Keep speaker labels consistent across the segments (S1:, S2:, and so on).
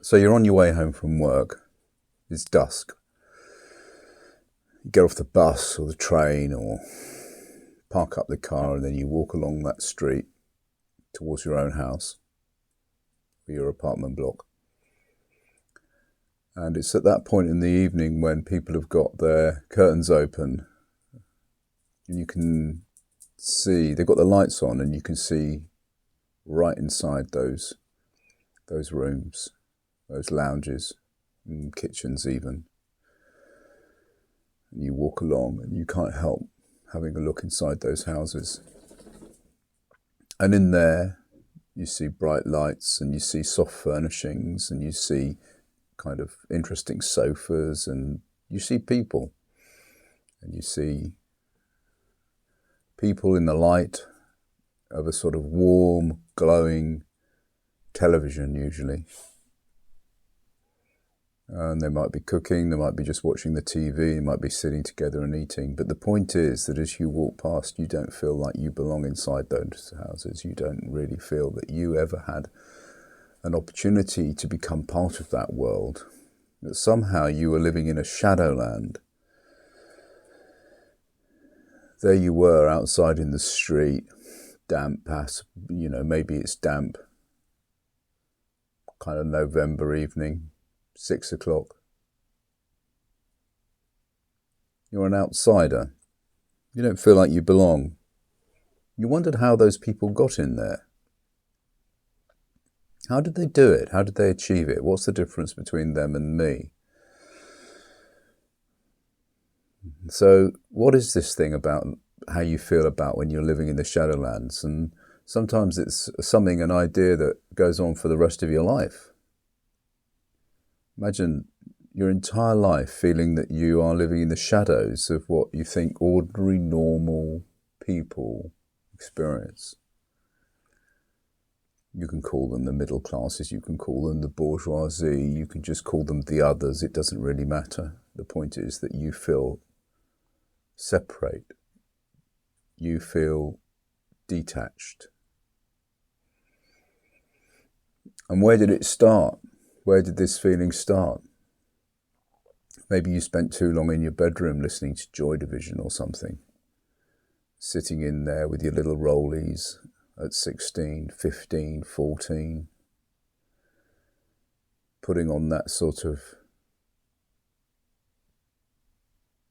S1: So you're on your way home from work. It's dusk. You get off the bus or the train or park up the car, and then you walk along that street towards your own house or your apartment block. And it's at that point in the evening when people have got their curtains open and you can see, they've got the lights on and you can see right inside those rooms, those lounges and kitchens even. And you walk along and you can't help having a look inside those houses. And in there you see bright lights and you see soft furnishings and you see kind of interesting sofas and you see people. And you see people in the light of a sort of warm, glowing television usually. And they might be cooking, they might be just watching the TV, they might be sitting together and eating. But the point is that as you walk past, you don't feel like you belong inside those houses. You don't really feel that you ever had an opportunity to become part of that world. That somehow you were living in a shadowland. There you were outside in the street, damp, maybe it's damp, kind of November evening. 6 o'clock. You're an outsider. You don't feel like you belong. You wondered how those people got in there. How did they do it? How did they achieve it? What's the difference between them and me? So what is this thing about how you feel about when you're living in the Shadowlands? And sometimes it's something, an idea that goes on for the rest of your life. Imagine your entire life feeling that you are living in the shadows of what you think ordinary, normal people experience. You can call them the middle classes, you can call them the bourgeoisie, you can just call them the others, it doesn't really matter. The point is that you feel separate, you feel detached. And where did it start? Where did this feeling start? Maybe you spent too long in your bedroom listening to Joy Division or something. Sitting in there with your little rollies at 16, 15, 14. Putting on that sort of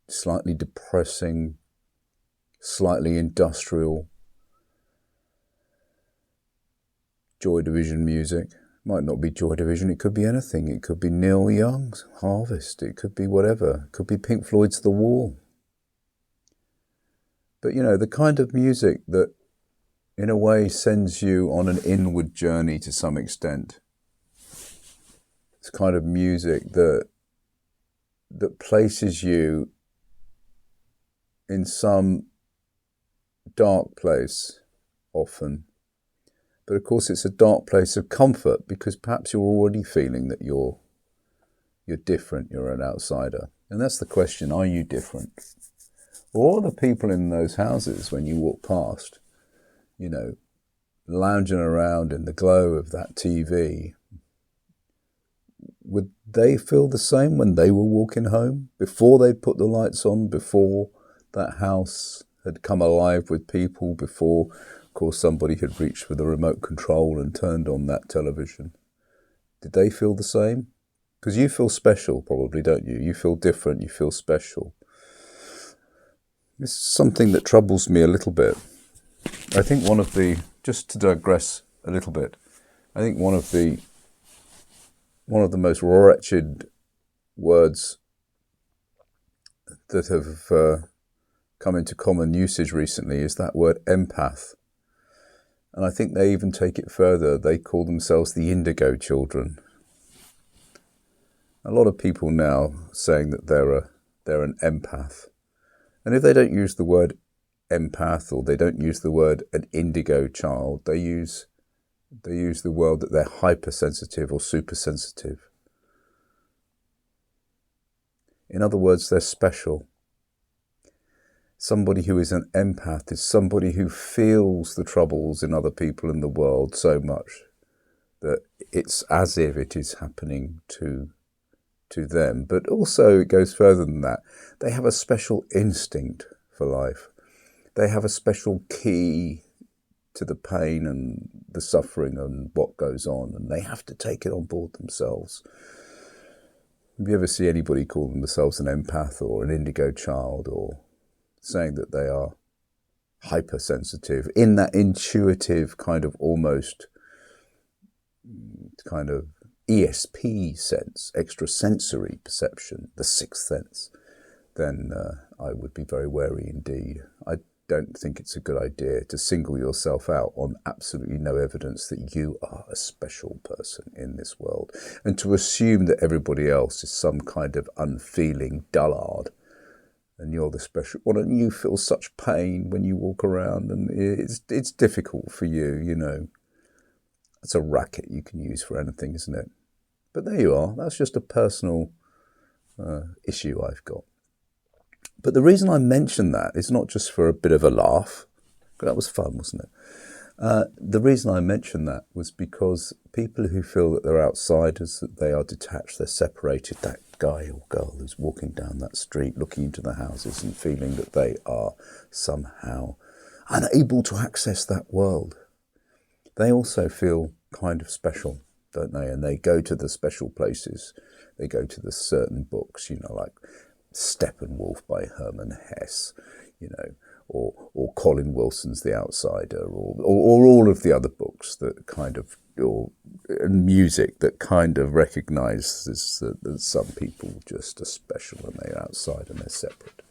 S1: slightly depressing, slightly industrial Joy Division music. Might not be Joy Division, it could be anything. It could be Neil Young's Harvest, it could be whatever. It could be Pink Floyd's The Wall. But the kind of music that in a way sends you on an inward journey to some extent. It's kind of music that places you in some dark place often. But of course it's a dark place of comfort because perhaps you're already feeling that you're different, you're an outsider. And that's the question, are you different? Or are the people in those houses when you walk past, lounging around in the glow of that TV, would they feel the same when they were walking home? Before they put the lights on, before that house had come alive with people, before of course somebody had reached for the remote control and turned on that television. Did they feel the same? Because you feel special probably, don't you? You feel different, you feel special. This is something that troubles me a little bit. I think just to digress a little bit, I think one of the most wretched words that have come into common usage recently is that word empath. And I think they even take it further. They call themselves the indigo children. A lot of people now saying that they're an empath. And if they don't use the word empath or they don't use the word an indigo child, they use the word that they're hypersensitive or supersensitive. In other words, they're special. Somebody who is an empath is somebody who feels the troubles in other people in the world so much that it's as if it is happening to them. But also it goes further than that. They have a special instinct for life. They have a special key to the pain and the suffering and what goes on, and they have to take it on board themselves. Have you ever see anybody call themselves an empath or an indigo child, or saying that they are hypersensitive in that intuitive kind of almost kind of ESP sense, extrasensory perception, the sixth sense, then I would be very wary indeed. I don't think it's a good idea to single yourself out on absolutely no evidence that you are a special person in this world, and to assume that everybody else is some kind of unfeeling dullard and you're the special one, and you feel such pain when you walk around, and it's difficult for you, you know. It's a racket you can use for anything, isn't it? But there you are. That's just a personal issue I've got. But the reason I mention that is not just for a bit of a laugh. That was fun, wasn't it? The reason I mention that was because people who feel that they're outsiders, that they are detached, they're separated, that guy or girl who's walking down that street looking into the houses and feeling that they are somehow unable to access that world, they also feel kind of special, don't they? And they go to the special places. They go to the certain books, you know, like Steppenwolf by Herman Hesse, you know, or Colin Wilson's The Outsider, or all of the other books that kind of, and music that kind of recognises that some people just are special and they're outside and they're separate.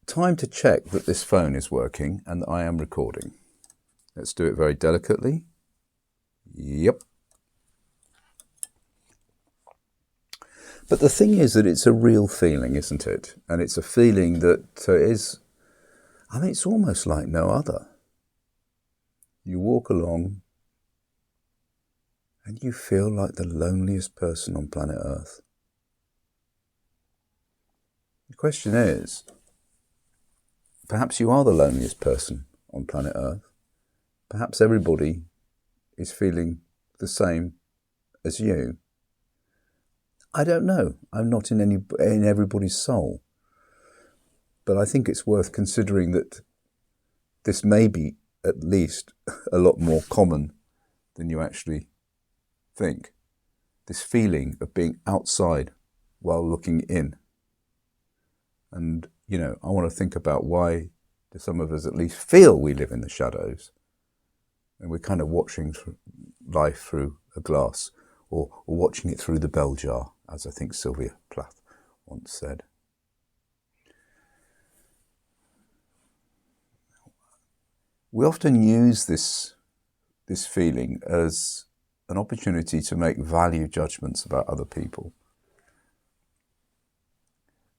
S1: Time to check that this phone is working and that I am recording. Let's do it very delicately. Yep. But the thing is that it's a real feeling, isn't it? And it's a feeling that is, I mean, it's almost like no other. You walk along and you feel like the loneliest person on planet Earth. The question is, perhaps you are the loneliest person on planet Earth. Perhaps everybody is feeling the same as you. I don't know. I'm not in everybody's soul. But I think it's worth considering that this may be at least a lot more common than you actually think. This feeling of being outside while looking in. And, you know, I want to think about why do some of us at least feel we live in the shadows, and we're kind of watching life through a glass, or watching it through the bell jar, as I think Sylvia Plath once said. We often use this feeling as an opportunity to make value judgments about other people.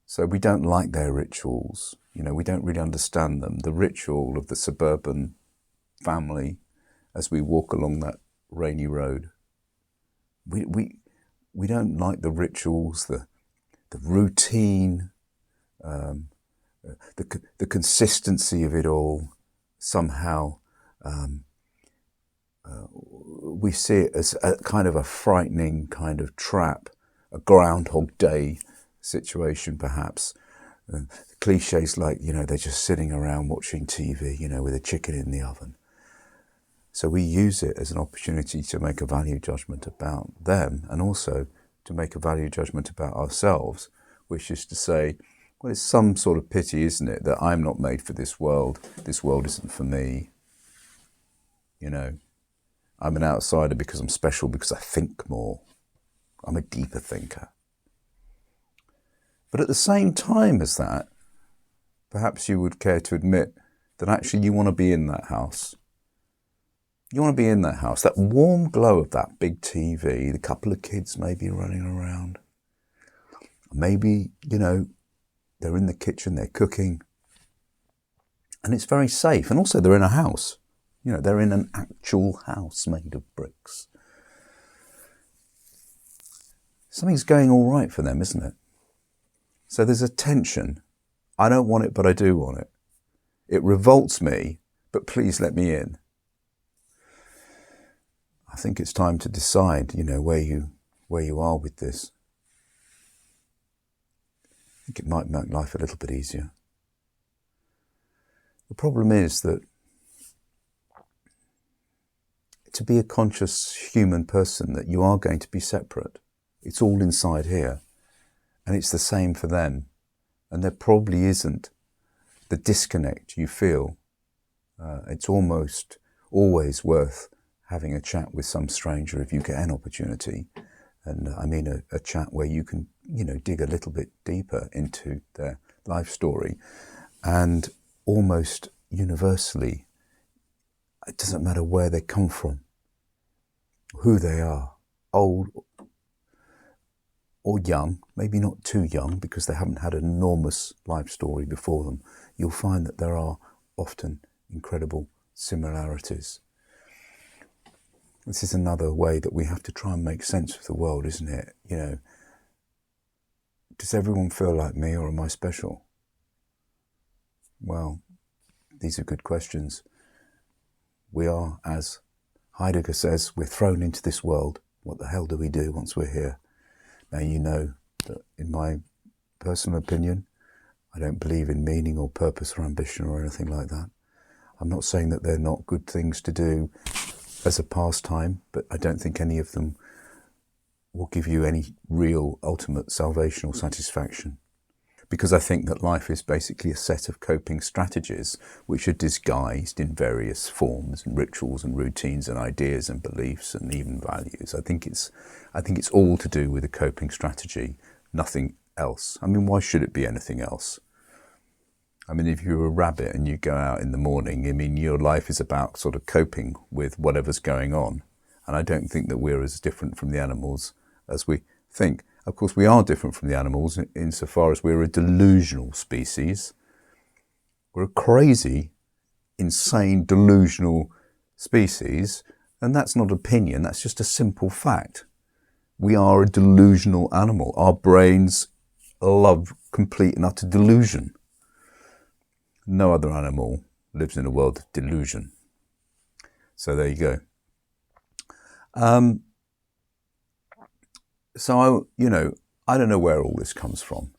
S1: So we don't like their rituals, you know, we don't really understand them. The ritual of the suburban family as we walk along that rainy road. We don't like the rituals, the routine, the consistency of it all. Somehow we see it as a kind of a frightening kind of trap, a Groundhog Day situation perhaps. Cliches like, you know, they're just sitting around watching TV, you know, with a chicken in the oven. So we use it as an opportunity to make a value judgment about them, and also to make a value judgment about ourselves, which is to say, well, it's some sort of pity, isn't it, that I'm not made for this world isn't for me. You know, I'm an outsider because I'm special, because I think more. I'm a deeper thinker. But at the same time as that, perhaps you would care to admit that actually you want to be in that house. You want to be in that house, that warm glow of that big TV, the couple of kids maybe running around. Maybe, you know, they're in the kitchen, they're cooking. And it's very safe. And also they're in a house. You know, they're in an actual house made of bricks. Something's going all right for them, isn't it? So there's a tension. I don't want it, but I do want it. It revolts me, but please let me in. I think it's time to decide, where you are with this. I think it might make life a little bit easier. The problem is that to be a conscious human person, that you are going to be separate. It's all inside here, and it's the same for them. And there probably isn't the disconnect you feel. It's almost always worth having a chat with some stranger if you get an opportunity. And I mean a chat where you can, dig a little bit deeper into their life story. And almost universally, it doesn't matter where they come from, who they are, old or young, maybe not too young because they haven't had an enormous life story before them. You'll find that there are often incredible similarities. This is another way that we have to try and make sense of the world, isn't it? Does everyone feel like me, or am I special? Well, these are good questions. We are, as Heidegger says, we're thrown into this world. What the hell do we do once we're here? Now, you know that in my personal opinion, I don't believe in meaning or purpose or ambition or anything like that. I'm not saying that they're not good things to do as a pastime, but I don't think any of them will give you any real ultimate salvation or satisfaction. Because I think that life is basically a set of coping strategies which are disguised in various forms and rituals and routines and ideas and beliefs and even values. I think it's all to do with a coping strategy, nothing else. I mean, why should it be anything else? I mean, if you're a rabbit and you go out in the morning, I mean, your life is about sort of coping with whatever's going on. And I don't think that we're as different from the animals as we think. Of course, we are different from the animals insofar as we're a delusional species. We're a crazy, insane, delusional species. And that's not opinion, that's just a simple fact. We are a delusional animal. Our brains love complete and utter delusion. No other animal lives in a world of delusion. So there you go. So, I don't know where all this comes from.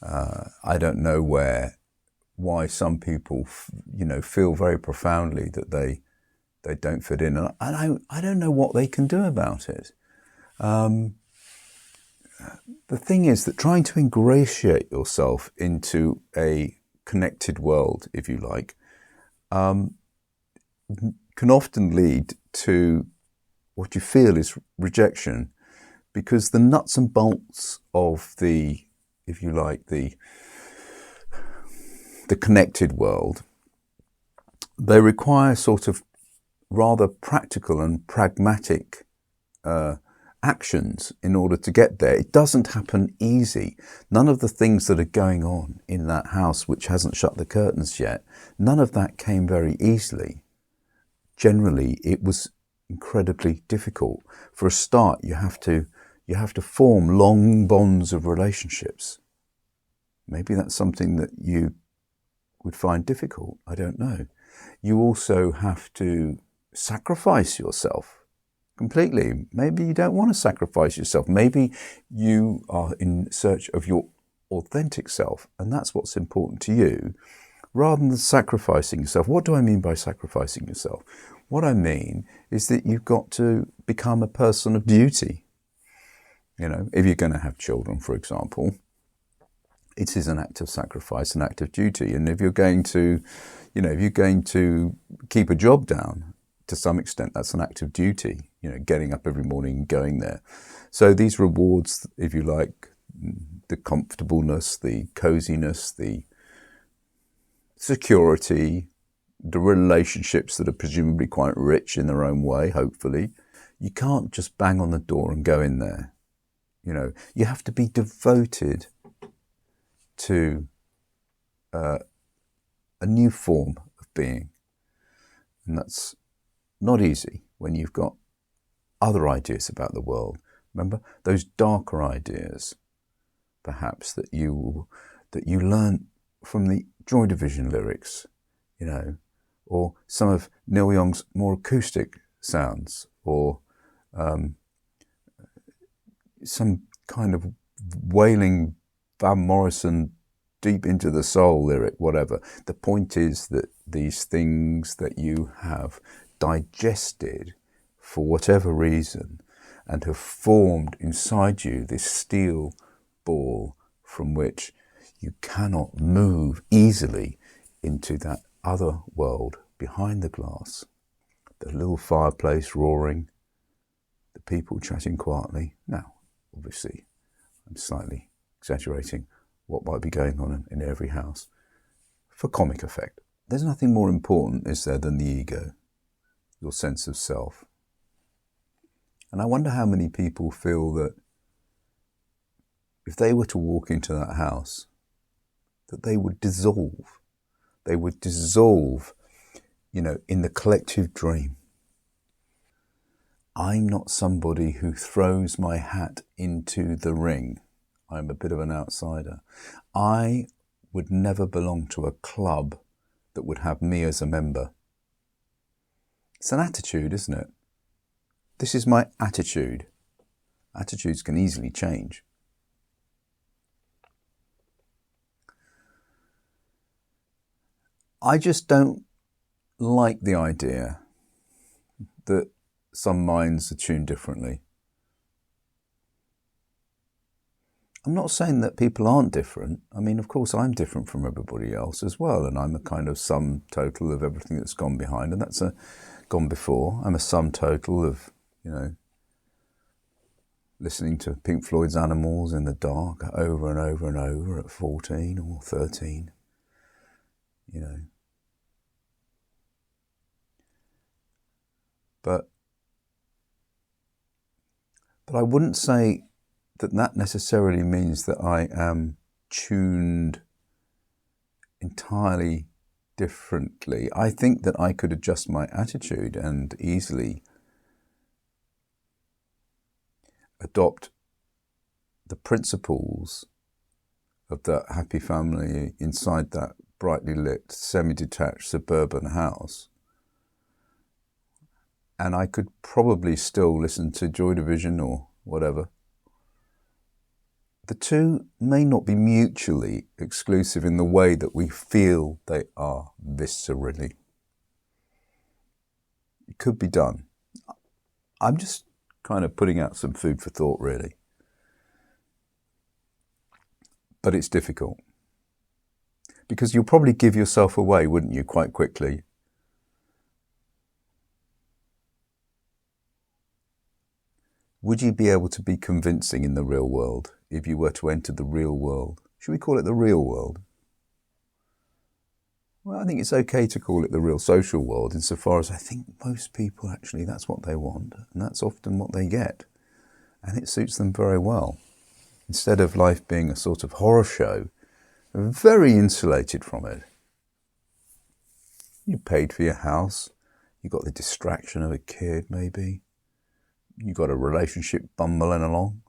S1: I don't know why some people, feel very profoundly that they don't fit in. And I don't know what they can do about it. The thing is that trying to ingratiate yourself into a connected world, if you like, can often lead to what you feel is rejection, because the nuts and bolts of the connected world, they require sort of rather practical and pragmatic actions in order to get there. It doesn't happen easy. None of the things that are going on in that house, which hasn't shut the curtains yet, none of that came very easily. Generally, it was incredibly difficult. For a start, you have to form long bonds of relationships. Maybe that's something that you would find difficult. I don't know. You also have to sacrifice yourself completely. Maybe you don't want to sacrifice yourself. Maybe you are in search of your authentic self, and that's what's important to you, rather than sacrificing yourself. What do I mean by sacrificing yourself? What I mean is that you've got to become a person of duty. If you're going to have children, for example, it is an act of sacrifice, an act of duty. And if you're going to, keep a job down, to some extent, that's an act of duty, getting up every morning and going there. So these rewards, if you like, the comfortableness, the coziness, the security, the relationships that are presumably quite rich in their own way, hopefully, you can't just bang on the door and go in there. You have to be devoted to a new form of being. And that's not easy when you've got other ideas about the world. Remember, those darker ideas, perhaps, that you learn from the Joy Division lyrics, or some of Neil Young's more acoustic sounds, or some kind of wailing Van Morrison deep into the soul lyric, whatever. The point is that these things that you have digested for whatever reason and have formed inside you this steel ball from which you cannot move easily into that other world behind the glass. The little fireplace roaring, the people chatting quietly. Now, obviously, I'm slightly exaggerating what might be going on in every house for comic effect. There's nothing more important, is there, than the ego, your sense of self. And I wonder how many people feel that if they were to walk into that house, that they would dissolve. They would dissolve, in the collective dream. I'm not somebody who throws my hat into the ring. I'm a bit of an outsider. I would never belong to a club that would have me as a member. It's an attitude, isn't it? This is my attitude. Attitudes can easily change. I just don't like the idea that some minds are tuned differently. I'm not saying that people aren't different. I mean, of course, I'm different from everybody else as well, and I'm a kind of sum total of everything that's gone behind, and that's gone before. I'm a sum total of, listening to Pink Floyd's Animals in the dark over and over and over at 14 or 13, But I wouldn't say that necessarily means that I am tuned entirely differently. I think that I could adjust my attitude and easily adopt the principles of that happy family inside that brightly lit, semi-detached suburban house. And I could probably still listen to Joy Division or whatever. The two may not be mutually exclusive in the way that we feel they are viscerally. It could be done. I'm just kind of putting out some food for thought, really. But it's difficult. Because you'll probably give yourself away, wouldn't you, quite quickly? Would you be able to be convincing in the real world if you were to enter the real world? Should we call it the real world? Well, I think it's okay to call it the real social world, insofar as I think most people actually, that's what they want, and that's often what they get. And it suits them very well. Instead of life being a sort of horror show, very insulated from it. You paid for your house, you got the distraction of a kid maybe, you got a relationship bumbling along,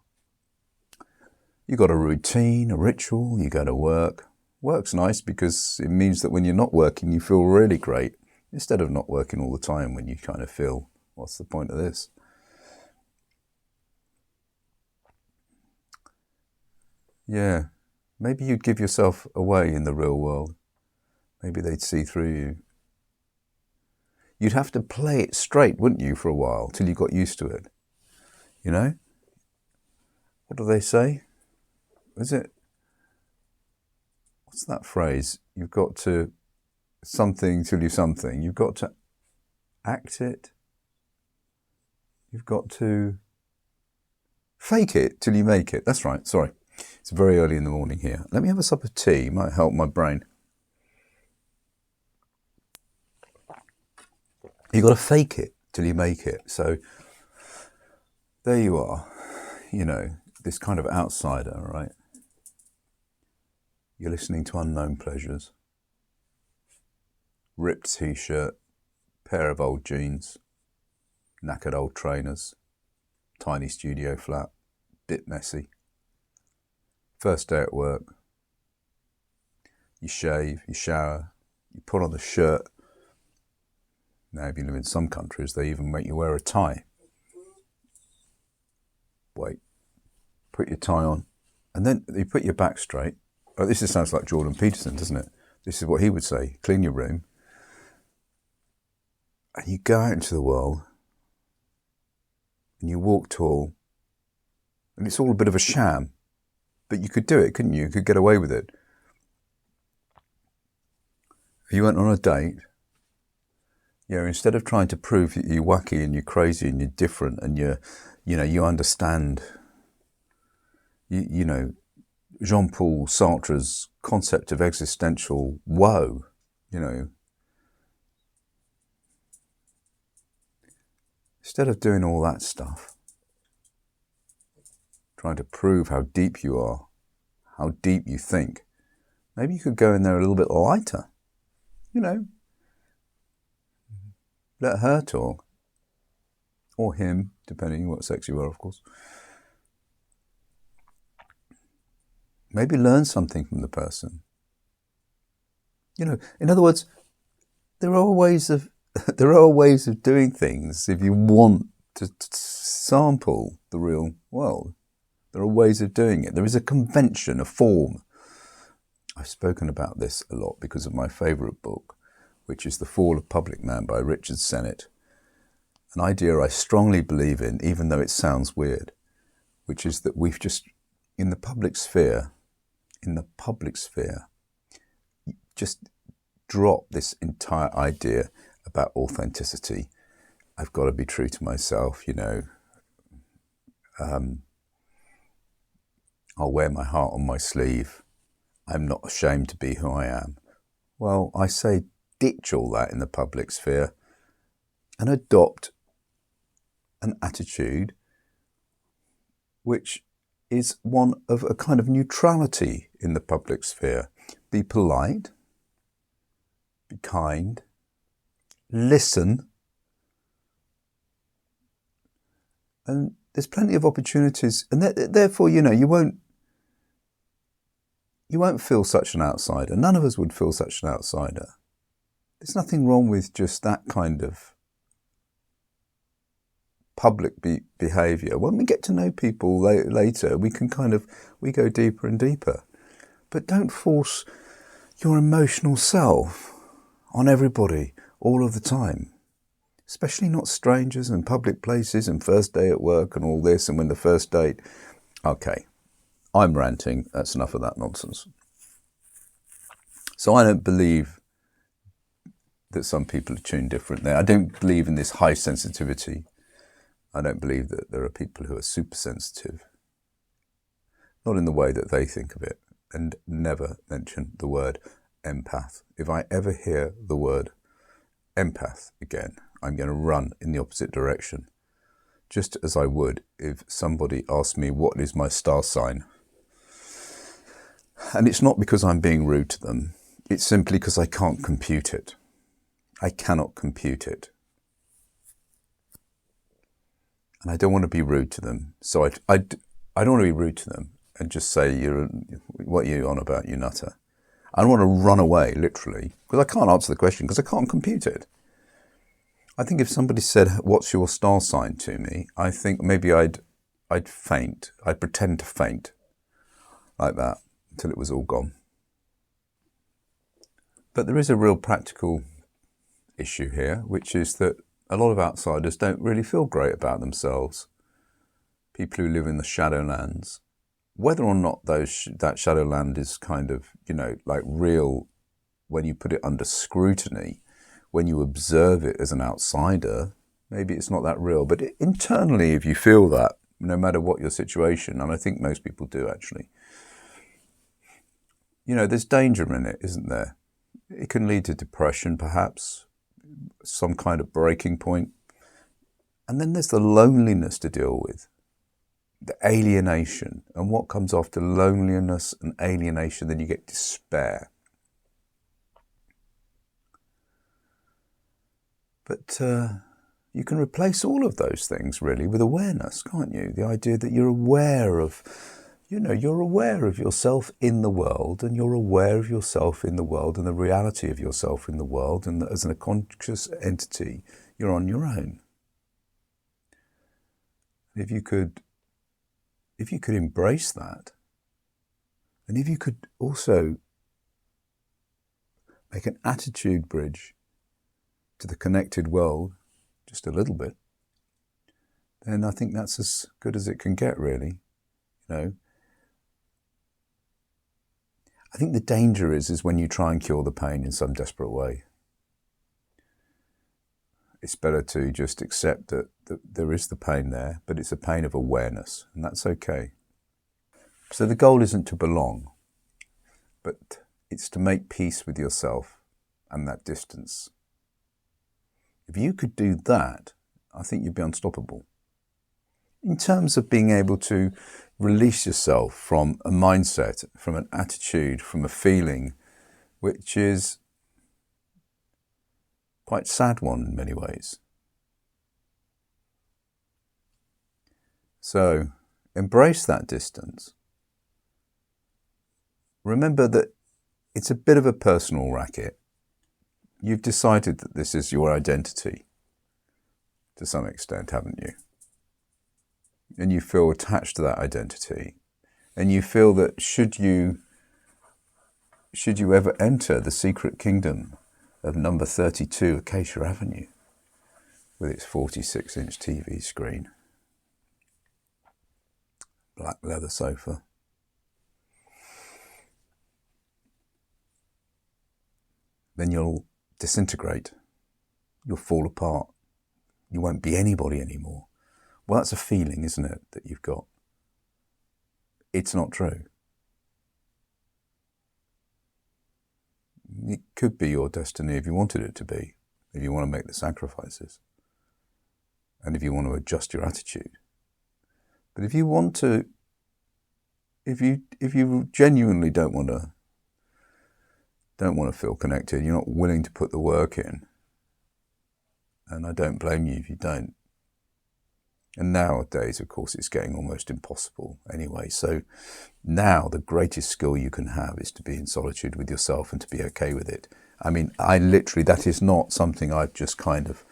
S1: you got a routine, a ritual, you go to work. Work's nice because it means that when you're not working, you feel really great, instead of not working all the time when you kind of feel, what's the point of this? Yeah, maybe you'd give yourself away in the real world. Maybe they'd see through you. You'd have to play it straight, wouldn't you, for a while, till you got used to it. What do they say? What's that phrase? You've got to something till you something. You've got to act it. You've got to fake it till you make it. That's right, sorry. It's very early in the morning here. Let me have a sup of tea, might help my brain. You've got to fake it till you make it. So there you are, this kind of outsider, right? You're listening to Unknown Pleasures. Ripped t-shirt, pair of old jeans, knackered old trainers, tiny studio flat, bit messy. First day at work. You shave, you shower, you put on the shirt Now, if you live in some countries, they even make you wear a tie. Wait, put your tie on, and then you put your back straight. Oh, this sounds like Jordan Peterson, doesn't it? This is what he would say: clean your room, and you go out into the world, and you walk tall, and it's all a bit of a sham, but you could do it, couldn't you? You could get away with it. If you went on a date, instead of trying to prove that you're wacky and you're crazy and you're different and you understand, Jean-Paul Sartre's concept of existential woe, instead of doing all that stuff, trying to prove how deep you are, how deep you think, maybe you could go in there a little bit lighter, let her talk, or him, depending on what sex you are, of course. Maybe learn something from the person. In other words, there are ways of doing things if you want to sample the real world. There are ways of doing it. There is a convention, a form. I've spoken about this a lot because of my favourite book, which is The Fall of Public Man by Richard Sennett. An idea I strongly believe in, even though it sounds weird, which is that we've just, in the public sphere, just drop this entire idea about authenticity. I've got to be true to myself, I'll wear my heart on my sleeve. I'm not ashamed to be who I am. Well, I say ditch all that in the public sphere and adopt an attitude which is one of a kind of neutrality in the public sphere. Be polite, be kind, listen, and there's plenty of opportunities, and therefore, you won't feel such an outsider. None of us would feel such an outsider. There's nothing wrong with just that kind of public behaviour. When we get to know people later, we go deeper and deeper. But don't force your emotional self on everybody all of the time, especially not strangers and public places and first day at work and all this, and when the first date. Okay, I'm ranting. That's enough of that nonsense. So I don't believe that some people are tuned differently. I don't believe in this high sensitivity. I don't believe that there are people who are super sensitive, not in the way that they think of it, and never mention the word empath. If I ever hear the word empath again, I'm going to run in the opposite direction, just as I would if somebody asked me what is my star sign. And it's not because I'm being rude to them. It's simply because I can't compute it. I cannot compute it. And I don't want to be rude to them. So I don't want to be rude to them and just say, what are you on about, you nutter? I don't want to run away, literally, because I can't answer the question because I can't compute it. I think if somebody said, what's your star sign to me, I think maybe I'd faint. I'd pretend to faint like that until it was all gone. But there is a real practical issue here, which is that a lot of outsiders don't really feel great about themselves. People who live in the shadowlands, whether or not that shadowland is kind of, like real, when you put it under scrutiny, when you observe it as an outsider, maybe it's not that real. But internally, if you feel that, no matter what your situation, and I think most people do actually, there's danger in it, isn't there? It can lead to depression, perhaps, some kind of breaking point. And then there's the loneliness to deal with, the alienation. And what comes after loneliness and alienation? Then you get despair. But you can replace all of those things, really, with awareness, can't you? The idea that you're aware of you're aware of yourself in the world, and you're aware of yourself in the world and the reality of yourself in the world, and that as a conscious entity, you're on your own. If you could embrace that, and if you could also make an attitude bridge to the connected world, just a little bit, then I think that's as good as it can get, really. I think the danger is when you try and cure the pain in some desperate way. It's better to just accept that there is the pain there, but it's a pain of awareness, and that's okay. So the goal isn't to belong, but it's to make peace with yourself and that distance. If you could do that, I think you'd be unstoppable. In terms of being able to release yourself from a mindset, from an attitude, from a feeling, which is quite a sad one in many ways. So embrace that distance. Remember that it's a bit of a personal racket. You've decided that this is your identity to some extent, haven't you? And you feel attached to that identity, and you feel that should you ever enter the secret kingdom of number 32 Acacia Avenue with its 46-inch TV screen, black leather sofa, then you'll disintegrate, you'll fall apart, you won't be anybody anymore. Well, that's a feeling, isn't it, that you've got? It's not true. It could be your destiny if you wanted it to be, if you want to make the sacrifices, and if you want to adjust your attitude. But if you want to, if you genuinely don't want to feel connected, you're not willing to put the work in, and I don't blame you if you don't. And nowadays, of course, it's getting almost impossible anyway. So now the greatest skill you can have is to be in solitude with yourself and to be okay with it. I mean, that is not something I'm just kind of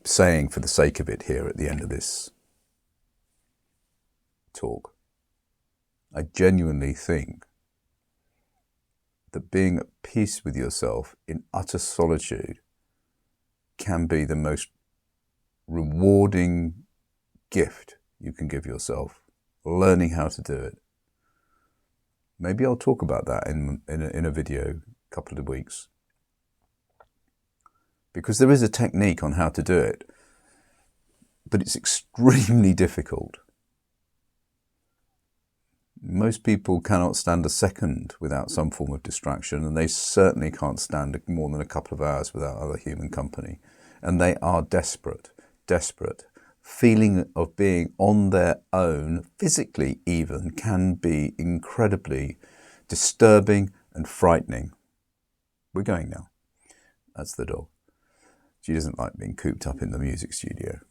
S1: saying for the sake of it here at the end of this talk. I genuinely think that being at peace with yourself in utter solitude can be the most rewarding gift you can give yourself, learning how to do it. Maybe I'll talk about that in a video a couple of weeks, because there is a technique on how to do it, but it's extremely difficult. Most people cannot stand a second without some form of distraction, and they certainly can't stand more than a couple of hours without other human company. And they are desperate. Feeling of being on their own, physically even, can be incredibly disturbing and frightening. We're going now. That's the dog. She doesn't like being cooped up in the music studio.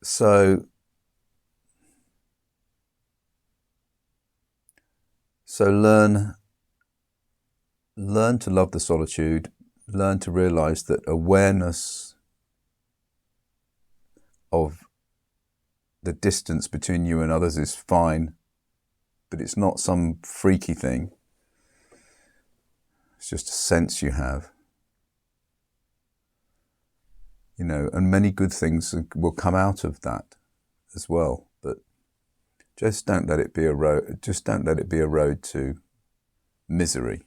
S1: So learn to love the solitude. Learn to realize that awareness of the distance between you and others is fine, but it's not some freaky thing. It's just a sense you have. And many good things will come out of that as well. But just don't let it be a road. Just don't let it be a road to misery.